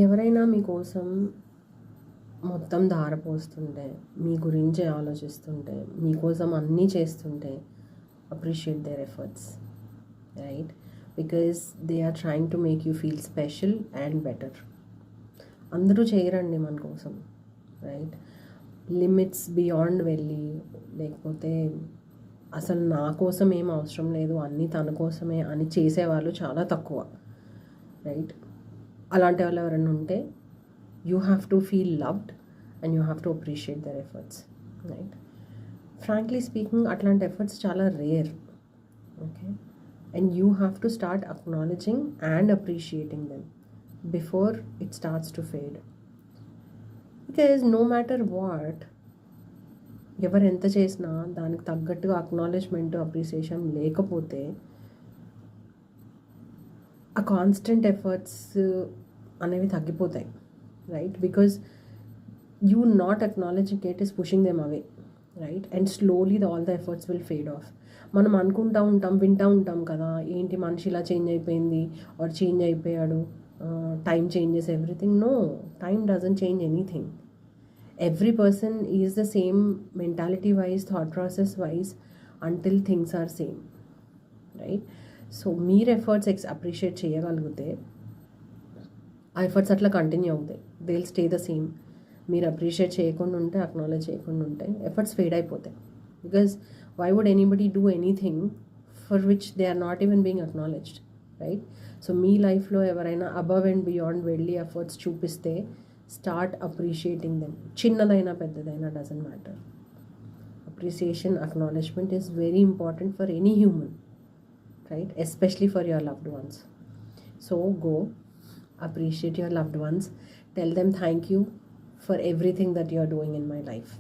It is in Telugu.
ఎవరైనా మీకోసం మొత్తం ధారపోస్తుంటే, మీ గురించే ఆలోచిస్తుంటే, మీకోసం అన్నీ చేస్తుంటే, appreciate their efforts, right? Because they are trying to make you feel special and better. అందరూ చేయరండి మన కోసం, రైట్? లిమిట్స్ బియాండ్ వెళ్ళి, లేకపోతే అసలు నా కోసం ఏం అవసరం లేదు, అన్నీ తన కోసమే అని చేసేవాళ్ళు చాలా తక్కువ, రైట్? అలాంటి వాళ్ళు ఎవరైనా ఉంటే you have to feel loved and you have to appreciate their efforts, right? Frankly speaking, atlanti efforts chala rare, okay? And you have to start acknowledging and appreciating them before it starts to fade, because no matter what, ఎవరు ఎంత చేసినా దానికి తగ్గట్టుగా అక్నాలెడ్జ్మెంట్ అప్రిసియేషన్ లేకపోతే ఆ కాన్స్టెంట్ ఎఫర్ట్స్ అనేవి తగ్గిపోతాయి, right? Because you not acknowledging it is pushing them away, right? And slowly all the efforts will fade off. మనం అనుకుంటా ఉంటాం, వింటూ ఉంటాం కదా, ఏంటి మనిషి ఇలా చేంజ్ అయిపోయింది ఆర్ చేంజ్ అయిపోయాడు, time changes everything. No, time doesn't change anything. Every person is the same mentality wise, thought process wise until things are same, right? So మీరు ఎఫర్ట్స్ అప్రిషియేట్ చేయగలిగితే ఆ ఎఫర్ట్స్ అట్లా కంటిన్యూ అవుతాయి, they will stay the same. మీరు అప్రిషియేట్ చేయకుండా ఉంటే, అక్నాలెడ్జ్ చేయకుండా ఉంటే ఎఫర్ట్స్ ఫేడ్ అయిపోతాయి. Because why would anybody do anything for which they are not even being acknowledged, right? So మీ లైఫ్లో ఎవరైనా అబవ్ అండ్ బియాండ్ వెళ్ళి ఎఫర్ట్స్ చూపిస్తే స్టార్ట్ అప్రిషియేటింగ్ దెమ్. చిన్నదైనా పెద్దదైనా doesn't matter. Appreciation, acknowledgement is very important for any human, right? Especially for your loved ones. So go appreciate your loved ones, tell them thank you for everything that you are doing in my life.